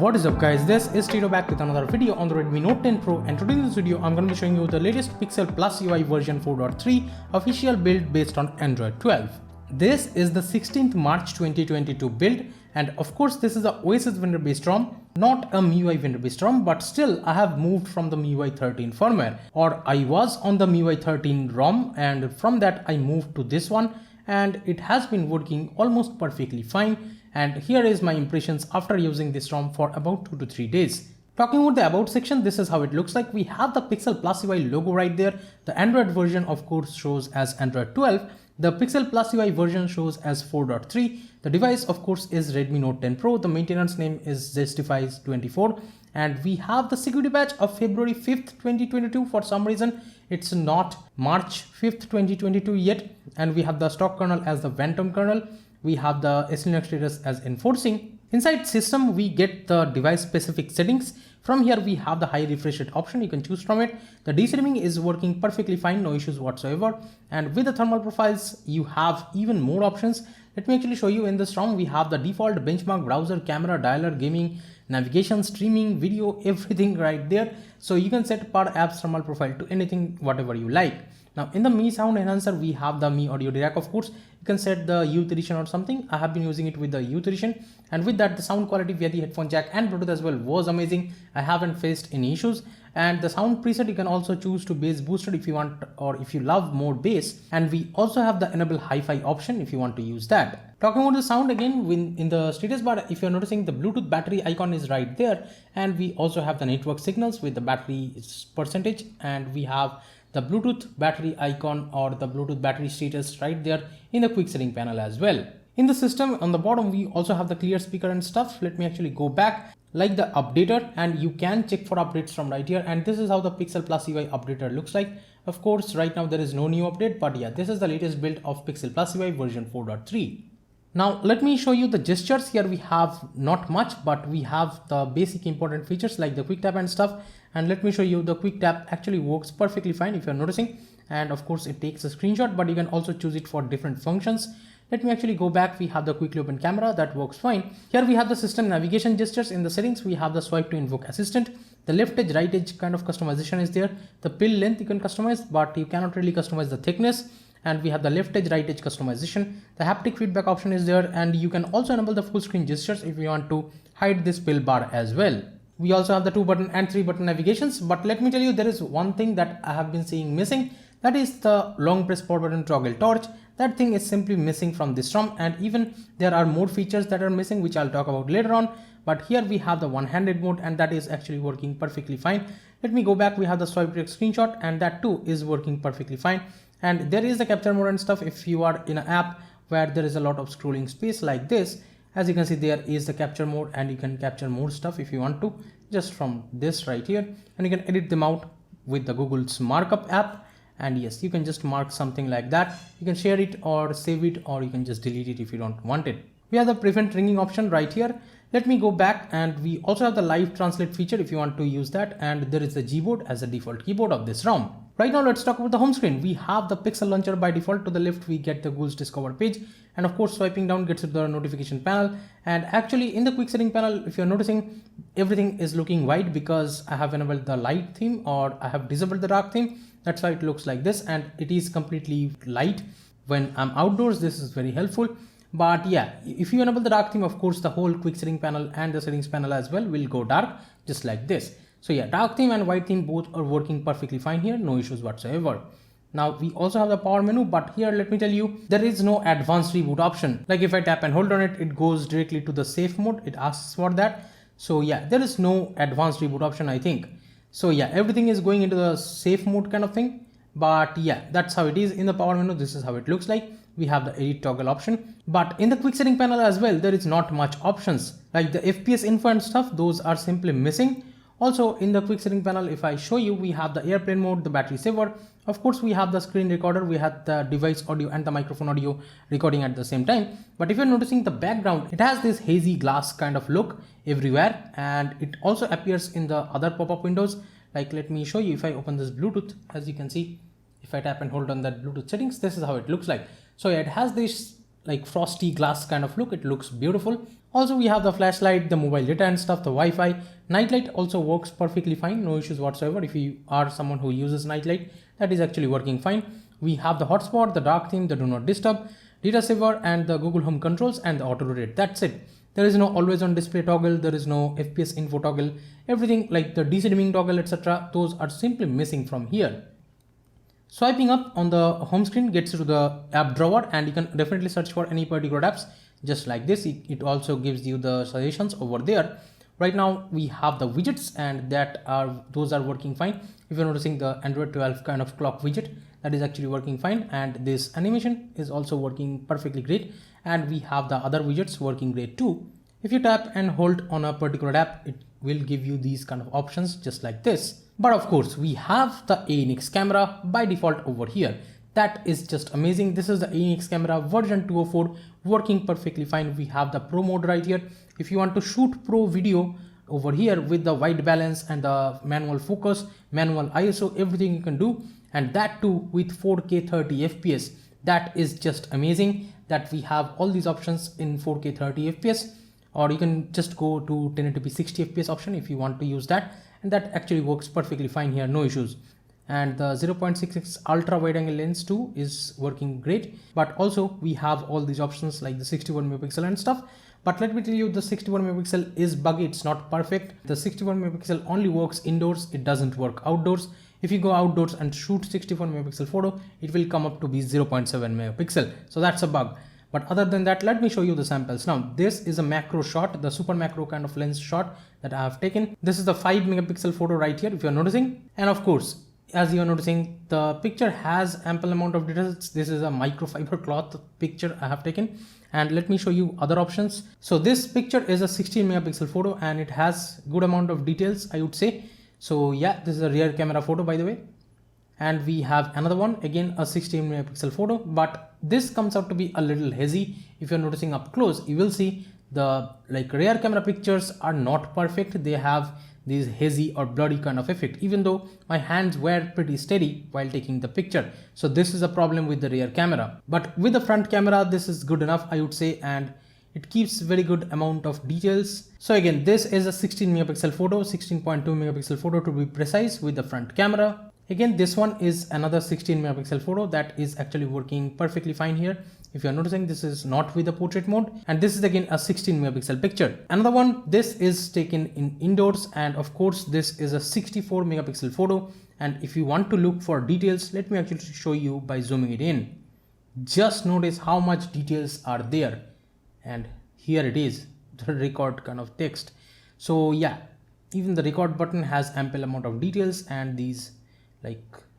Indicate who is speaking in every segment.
Speaker 1: What is up guys, this is Tito back with another video on the Redmi Note 10 Pro, and today in this video I'm going to be showing you the latest PixelPlusUI version 4.3 official build based on Android 12. This is the 16th March 2022 build, and of course this is the OSS Vendor based ROM, not a MIUI vendor based ROM, but still I have moved from the MIUI 13 firmware, or I was on the MIUI 13 ROM and from that I moved to this one, and it has been working almost perfectly fine. And here is my impressions after using this ROM for about 2 to 3 days. Talking about the about section, this is how it looks like. We have the PixelPlusUI logo right there. The Android version of course shows as Android 12. The PixelPlusUI version shows as 4.3. The device of course is Redmi Note 10 Pro. The maintenance name is Justifies24. And we have the security patch of February 5th, 2022. For some reason, it's not March 5th, 2022 yet. And we have the stock kernel as the Phantom kernel. We have the SLNX status as enforcing. Inside system, we get the device specific settings. From here, we have the high refresh rate option. You can choose from it. The de-theming is working perfectly fine, no issues whatsoever. And with the thermal profiles, you have even more options. Let me actually show you in this ROM. We have the default benchmark, browser, camera, dialer, gaming, navigation, streaming, video, everything right there. So you can set per app's thermal profile to anything, whatever you like. Now in the Mi sound enhancer, we have the Mi audio DRAC, of course. You can set the youth edition or something. I have been using it with the youth edition, and with that the sound quality via the headphone jack and Bluetooth as well was amazing. I haven't faced any issues. And the sound preset, you can also choose to bass boosted if you want, or if you love more bass. And we also have the enable hi-fi option if you want to use that. Talking about the sound again, in the status bar, if you're noticing, the Bluetooth battery icon is right there, and we also have the network signals with the battery percentage, and we have the Bluetooth battery icon or the Bluetooth battery status right there in the quick setting panel as well. In the system on the bottom, we also have the clear speaker and stuff. Let me actually go back, like the updater, and you can check for updates from right here. And this is how the PixelPlusUI updater looks like. Of course, right now there is no new update, but yeah, this is the latest build of PixelPlusUI version 4.3. Now let me show you the gestures. Here we have not much, but we have the basic important features like the quick tap and stuff. And let me show you, the quick tap actually works perfectly fine if you're noticing. And of course it takes a screenshot, but you can also choose it for different functions. Let me actually go back. We have the quickly open camera, that works fine. Here we have the system navigation gestures. In the settings, we have the swipe to invoke assistant. The left edge, right edge kind of customization is there. The pill length you can customize, but you cannot really customize the thickness. And we have the left edge, right edge customization. The haptic feedback option is there, and you can also enable the full screen gestures if you want to hide this pill bar as well. We also have the 2 button and 3 button navigations, but let me tell you, there is one thing that I have been seeing missing. That is the long press power button toggle torch. That thing is simply missing from this ROM, and even there are more features that are missing, which I'll talk about later on. But here we have the one-handed mode, and that is actually working perfectly fine. Let me go back. We have the swipe to screenshot, and that too is working perfectly fine. And there is the capture mode and stuff. If you are in an app where there is a lot of scrolling space like this, as you can see, there is the capture mode, and you can capture more stuff if you want to, just from this right here. And you can edit them out with the Google's markup app. And yes, you can just mark something like that. You can share it or save it, or you can just delete it if you don't want it. We have the prevent ringing option right here. Let me go back, and we also have the live translate feature if you want to use that. And there is the Gboard as the default keyboard of this ROM. Right now, let's talk about the home screen. We have the Pixel launcher by default. To the left, we get the Google's Discover page. And of course, swiping down gets to the notification panel. And actually in the quick setting panel, if you're noticing, everything is looking white because I have enabled the light theme, or I have disabled the dark theme. That's why it looks like this, and it is completely light. When I'm outdoors, this is very helpful. But yeah, if you enable the dark theme, of course, the whole quick setting panel and the settings panel as well will go dark, just like this. So yeah, dark theme and white theme both are working perfectly fine here, no issues whatsoever. Now we also have the power menu, but here let me tell you, there is no advanced reboot option. Like if I tap and hold on it, it goes directly to the safe mode. It asks for that. So yeah, there is no advanced reboot option, I think. So yeah, everything is going into the safe mode kind of thing. But yeah, that's how it is in the power menu. This is how it looks like. We have the edit toggle option, but in the quick setting panel as well, there is not much options like the FPS info and stuff. Those are simply missing. Also in the quick setting panel, if I show you, we have the airplane mode, the battery saver. Of course, we have the screen recorder. We have the device audio and the microphone audio recording at the same time. But if you're noticing the background, it has this hazy glass kind of look everywhere. And it also appears in the other pop-up windows. Like, let me show you. If I open this Bluetooth, as you can see, if I tap and hold on that Bluetooth settings, this is how it looks like. So yeah, it has this like frosty glass kind of look. It looks beautiful. Also, we have the flashlight, the mobile data and stuff, the Wi-Fi. Nightlight also works perfectly fine, no issues whatsoever. If you are someone who uses nightlight, that is actually working fine. We have the hotspot, the dark theme, the do not disturb, data saver, and the Google Home controls and the auto rotate. That's it. There is no always on display toggle, there is no FPS info toggle, everything like the de-dimming toggle, etc. Those are simply missing from here. Swiping up on the home screen gets you to the app drawer, and you can definitely search for any particular apps just like this. It also gives you the suggestions over there. Right now we have the widgets, and those are working fine. If you're noticing the Android 12 kind of clock widget, that is actually working fine, and this animation is also working perfectly great, and we have the other widgets working great too. If you tap and hold on a particular app, it will give you these kind of options just like this. But of course, we have the ANX camera by default over here. That is just amazing. This is the ANX camera version 204 working perfectly fine. We have the pro mode right here. If you want to shoot pro video over here with the white balance and the manual focus, manual ISO, everything you can do, and that too with 4K 30 FPS. That is just amazing that we have all these options in 4K 30 FPS, or you can just go to 1080p 60 FPS option if you want to use that, and that actually works perfectly fine here, no issues. And the 0.66 ultra wide angle lens too is working great. But also we have all these options like the 61 megapixel and stuff. But let me tell you, the 61 megapixel is buggy, it's not perfect. The 61 megapixel only works indoors, it doesn't work outdoors. If you go outdoors and shoot 64 megapixel photo, it will come up to be 0.7 megapixel. So that's a bug. But other than that, let me show you the samples. Now, this is a macro shot, the super macro kind of lens shot that I have taken. This is the 5 megapixel photo right here, if you're noticing. And of course, as you're noticing, the picture has ample amount of details. This is a microfiber cloth picture I have taken. And let me show you other options. So this picture is a 16 megapixel photo and it has good amount of details, I would say. So yeah, this is a rear camera photo, by the way. And we have another one, again a 16 megapixel photo, but this comes out to be a little hazy. If you're noticing up close, you will see the rear camera pictures are not perfect. They have these hazy or blurry kind of effect, even though my hands were pretty steady while taking the picture. So this is a problem with the rear camera, but with the front camera, this is good enough, I would say, and it keeps very good amount of details. So again, this is a 16 megapixel photo, 16.2 megapixel photo to be precise, with the front camera. Again, this one is another 16 megapixel photo that is actually working perfectly fine here. If you're noticing, this is not with the portrait mode, and this is again a 16 megapixel picture. Another one, this is taken in indoors, and of course this is a 64 megapixel photo. And if you want to look for details, let me actually show you by zooming it in. Just notice how much details are there, and here it is, the record kind of text. So yeah, even the record button has ample amount of details, and these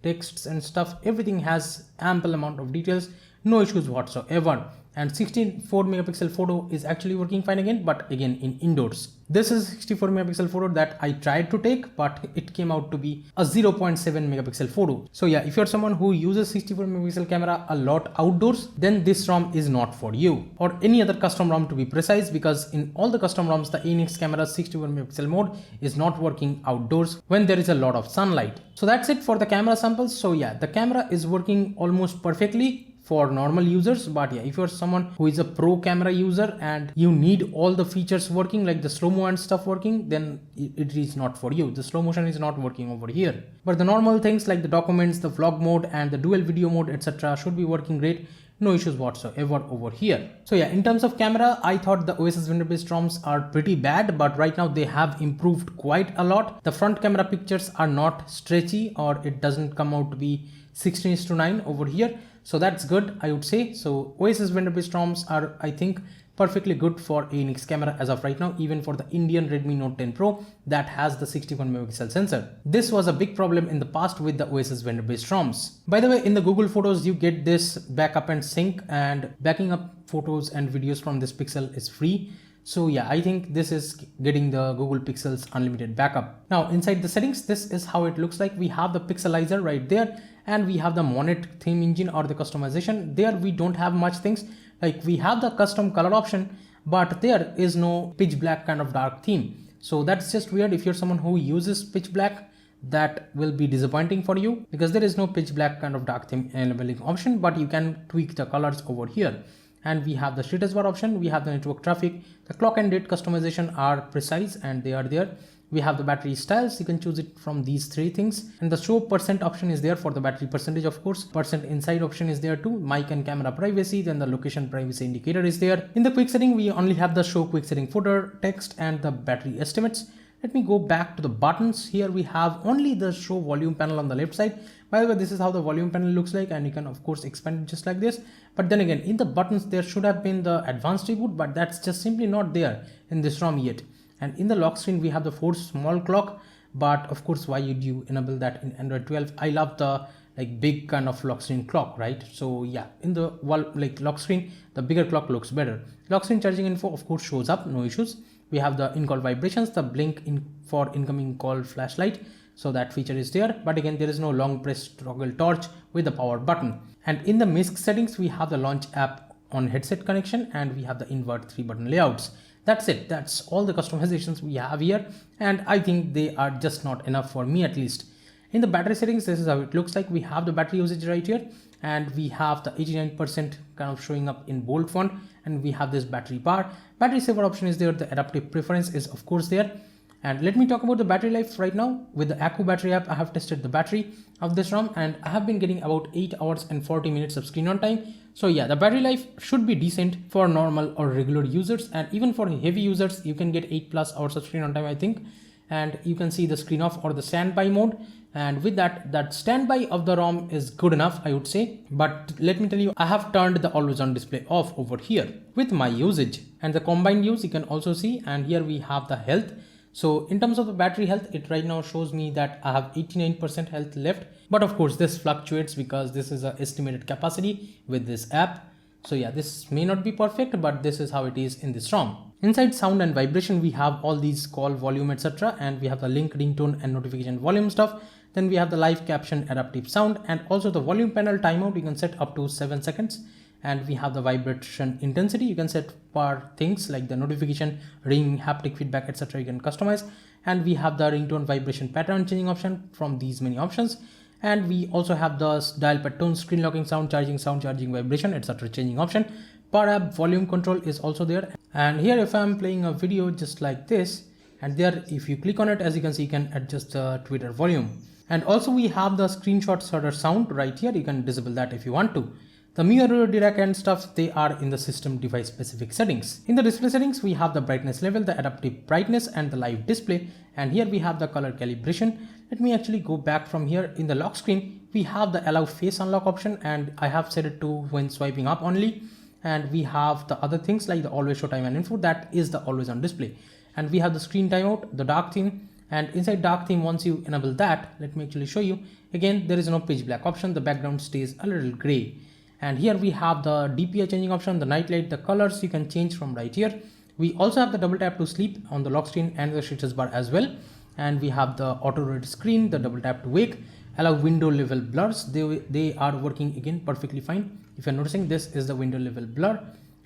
Speaker 1: texts and stuff, everything has ample amount of details, no issues whatsoever. And 64 megapixel photo is actually working fine again, but again in indoors. This is 64 megapixel photo that I tried to take, but it came out to be a 0.7 megapixel photo. So yeah, if you're someone who uses 64 megapixel camera a lot outdoors, then this ROM is not for you, or any other custom ROM to be precise, because in all the custom ROMs, the ANX camera 61 megapixel mode is not working outdoors when there is a lot of sunlight. So that's it for the camera samples. So yeah, the camera is working almost perfectly for normal users, but yeah, if you're someone who is a pro camera user and you need all the features working, like the slow-mo and stuff working, then it is not for you. The slow motion is not working over here, but the normal things like the documents, the vlog mode, and the dual video mode, etc. should be working great. No issues whatsoever over here. So yeah, in terms of camera, I thought the OSS Vendor based ROMs are pretty bad, but right now they have improved quite a lot. The front camera pictures are not stretchy, or it doesn't come out to be 16:9 over here. So that's good, I would say. So OSS Vendor based ROMs are, I think, perfectly good for ANX camera as of right now, even for the Indian Redmi Note 10 Pro that has the 61 megapixel sensor. This was a big problem in the past with the OSS Vendor based ROMs. By the way, in the Google Photos, you get this backup and sync, and backing up photos and videos from this Pixel is free. So yeah, I think this is getting the Google Pixel's unlimited backup. Now inside the settings, this is how it looks like. We have the Pixelizer right there, and we have the Monet theme engine or the customization. There we don't have much things. Like we have the custom color option, but there is no pitch black kind of dark theme. So that's just weird. If you're someone who uses pitch black, that will be disappointing for you, because there is no pitch black kind of dark theme enabling option, but you can tweak the colors over here. And we have the status bar option, we have the network traffic, the clock and date customization are precise and they are there. We have the battery styles, you can choose it from these three things. And the show percent option is there for the battery percentage, of course. Percent inside option is there too. Mic and camera privacy, then the location privacy indicator is there. In the quick setting, we only have the show quick setting footer, text and the battery estimates. Let me go back to the buttons. Here we have only the show volume panel on the left side. By the way, this is how the volume panel looks like, and you can of course expand it just like this. But then again, in the buttons, there should have been the advanced reboot, but that's just simply not there in this ROM yet. And in the lock screen, we have the 4 small clock, but of course, why would you enable that in Android 12? I love the like big kind of lock screen clock, right? So yeah, in the lock screen, the bigger clock looks better. Lock screen charging info, of course, shows up, no issues. We have the in-call vibrations, the blink for incoming call flashlight. So that feature is there, but again, there is no long press toggle torch with the power button. And in the Misc settings, we have the launch app on headset connection, and we have the invert 3 button layouts. That's it. That's all the customizations we have here. And I think they are just not enough for me, at least. In the battery settings, this is how it looks like. We have the battery usage right here, and we have the 89% kind of showing up in bold font, and we have this battery bar. Battery saver option is there. The adaptive preference is of course there. And let me talk about the battery life right now. With the Accu battery app, I have tested the battery of this ROM, and I have been getting about 8 hours and 40 minutes of screen on time. So yeah, the battery life should be decent for normal or regular users, and even for heavy users, you can get 8+ hours of screen on time, I think. And you can see the screen off or the standby mode. And with that standby of the ROM is good enough, I would say. But let me tell you, I have turned the always on display off over here with my usage, and the combined use you can also see. And here we have the health. So in terms of the battery health, it right now shows me that I have 89% health left. But of course, this fluctuates because this is an estimated capacity with this app. So yeah, this may not be perfect, but this is how it is in this ROM. Inside sound and vibration, we have all these call volume, etc. And we have the link, ringtone and notification volume stuff. Then we have the live caption adaptive sound, and also the volume panel timeout you can set up to 7 seconds. And we have the vibration intensity. You can set for things like the notification, ring, haptic feedback, etc. You can customize. And we have the ringtone vibration pattern changing option from these many options. And we also have the dial pad tone, screen locking sound charging, vibration, etc. changing option. Power app volume control is also there. And here, if I'm playing a video just like this, and there, if you click on it, as you can see, you can adjust the Twitter volume. And also we have the screenshot shutter sound right here. You can disable that if you want to. The mirror direct and stuff, they are in the system device specific settings. In the display settings, we have the brightness level, the adaptive brightness and the live display. And here we have the color calibration. Let me actually go back from here. In the lock screen, we have the allow face unlock option, and I have set it to when swiping up only. And we have the other things like the always show time and info, that is the always on display. And we have the screen timeout, the dark theme. And inside dark theme, once you enable that, let me actually show you. Again, there is no pitch black option. The background stays a little gray. And here we have the DPI changing option, the night light, the colors you can change from right here. We also have the double tap to sleep on the lock screen and the status bar as well. And we have the auto red screen, the double tap to wake, allow window level blurs. They are working again perfectly fine. If you're noticing, this is the window level blur.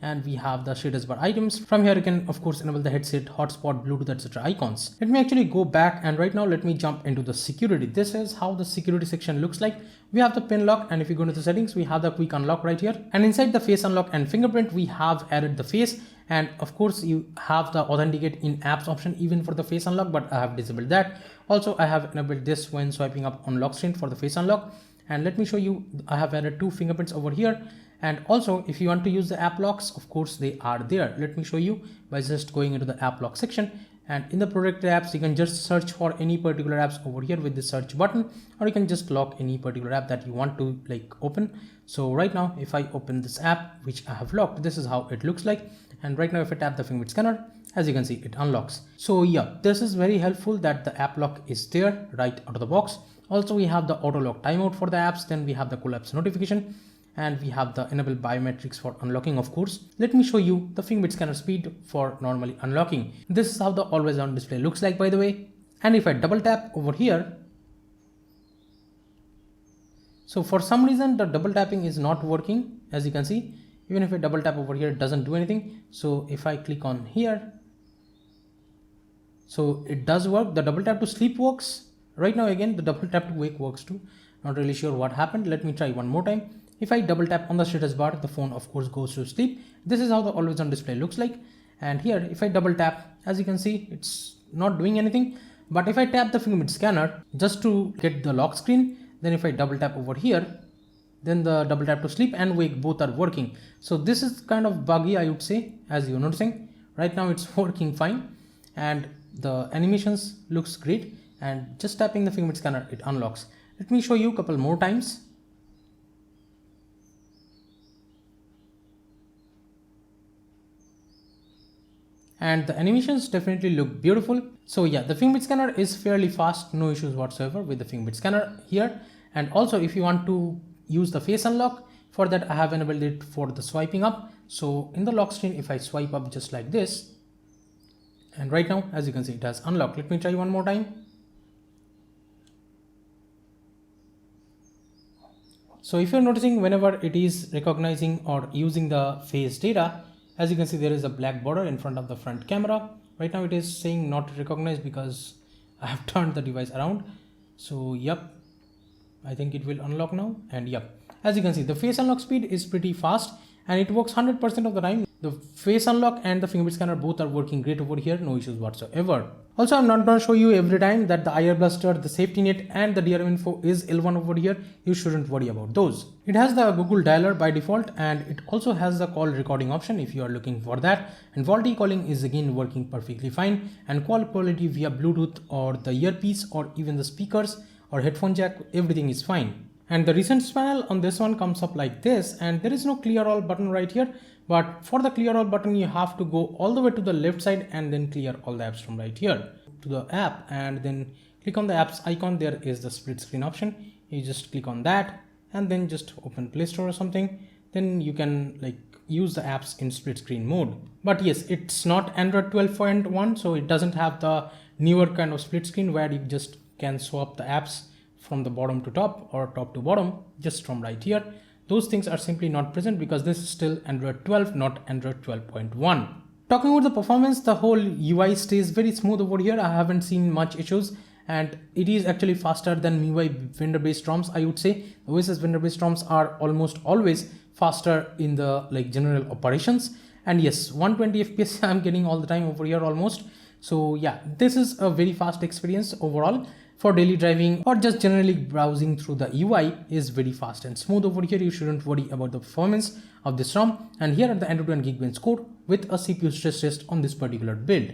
Speaker 1: And we have the status bar items. From here, you can of course enable the headset, hotspot, Bluetooth, etc. icons. Let me actually go back, and right now let me jump into the security. This is how the security section looks like. We have the pin lock, and if you go to the settings, we have the quick unlock right here. And inside the face unlock and fingerprint, we have added the face. And of course, you have the authenticate in apps option even for the face unlock, but I have disabled that. Also, I have enabled this when swiping up on lock screen for the face unlock. And let me show you, I have added 2 fingerprints over here. And also, if you want to use the app locks, of course they are there. Let me show you by just going into the app lock section. And in the protected apps, you can just search for any particular apps over here with the search button, or you can just lock any particular app that you want to open. So right now, if I open this app, which I have locked, this is how it looks like. And right now, if I tap the fingerprint scanner, as you can see, it unlocks. So yeah, this is very helpful that the app lock is there right out of the box. Also, we have the auto lock timeout for the apps. Then we have the collapse notification. And we have the enable biometrics for unlocking, of course. Let me show you the fingerprint scanner speed for normally unlocking. This is how the always on display looks like, by the way. And if I double tap over here, so for some reason the double tapping is not working, as you can see. Even if I double tap over here, it doesn't do anything. So if I click on here, so it does work. The double tap to sleep works. Right now again, the double tap to wake works too. Not really sure what happened. Let me try one more time. If I double tap on the status bar, the phone of course goes to sleep. This is how the always on display looks like. And here, if I double tap, as you can see, it's not doing anything. But if I tap the fingerprint scanner just to get the lock screen, then if I double tap over here, then the double tap to sleep and wake both are working. So this is kind of buggy, I would say, as you're noticing. Right now it's working fine and the animations looks great, and just tapping the fingerprint scanner, it unlocks. Let me show you a couple more times. And the animations definitely look beautiful. So yeah, the fingerprint scanner is fairly fast, no issues whatsoever with the fingerprint scanner here. And also if you want to use the face unlock, for that I have enabled it for the swiping up. So in the lock screen, if I swipe up just like this, and right now, as you can see, it has unlocked. Let me try one more time. So if you're noticing, whenever it is recognizing or using the face data, as you can see, there is a black border in front of the front camera. Right now it is saying not recognized because I have turned the device around. So yep, I think it will unlock now. And yep, as you can see, the face unlock speed is pretty fast and it works 100% of the time. The face unlock and the fingerprint scanner both are working great over here, no issues whatsoever. Also, I'm not going to show you every time that the IR blaster, the safety net and the DRM info is L1 over here. You shouldn't worry about those. It has the Google dialer by default, and it also has the call recording option if you are looking for that. And VoLTE calling is again working perfectly fine, and call quality via Bluetooth or the earpiece or even the speakers or headphone jack, everything is fine. And the recent panel on this one comes up like this, and there is no clear all button right here. But for the clear all button, you have to go all the way to the left side and then clear all the apps from right here to the app, and then click on the apps icon. There is the split screen option. You just click on that and then just open Play Store or something. Then you can like use the apps in split screen mode. But yes, it's not Android 12.1, so it doesn't have the newer kind of split screen where you just can swap the apps from the bottom to top or top to bottom just from right here. Those things are simply not present because this is still Android 12, not Android 12.1. Talking about the performance, the whole UI stays very smooth over here. I haven't seen much issues, and it is actually faster than MIUI vendor based ROMs. I would say the OSS vendor based ROMs are almost always faster in the like general operations. And yes, 120 FPS I'm getting all the time over here almost. So yeah, this is a very fast experience overall. For daily driving or just generally browsing through the UI is very fast and smooth over here. You shouldn't worry about the performance of this ROM. And here are the Android 1 Geekbench code with a CPU stress test on this particular build.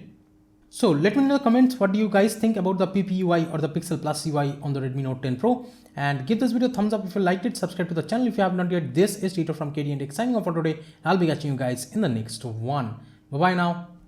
Speaker 1: So let me know in the comments, what do you guys think about the PPUI or the PixelPlusUI on the Redmi Note 10 Pro, and give this video a thumbs up if you liked it. Subscribe to the channel if you have not yet. This is Tito from KD and Tech signing off for today. I'll be catching you guys in the next one. Bye bye now.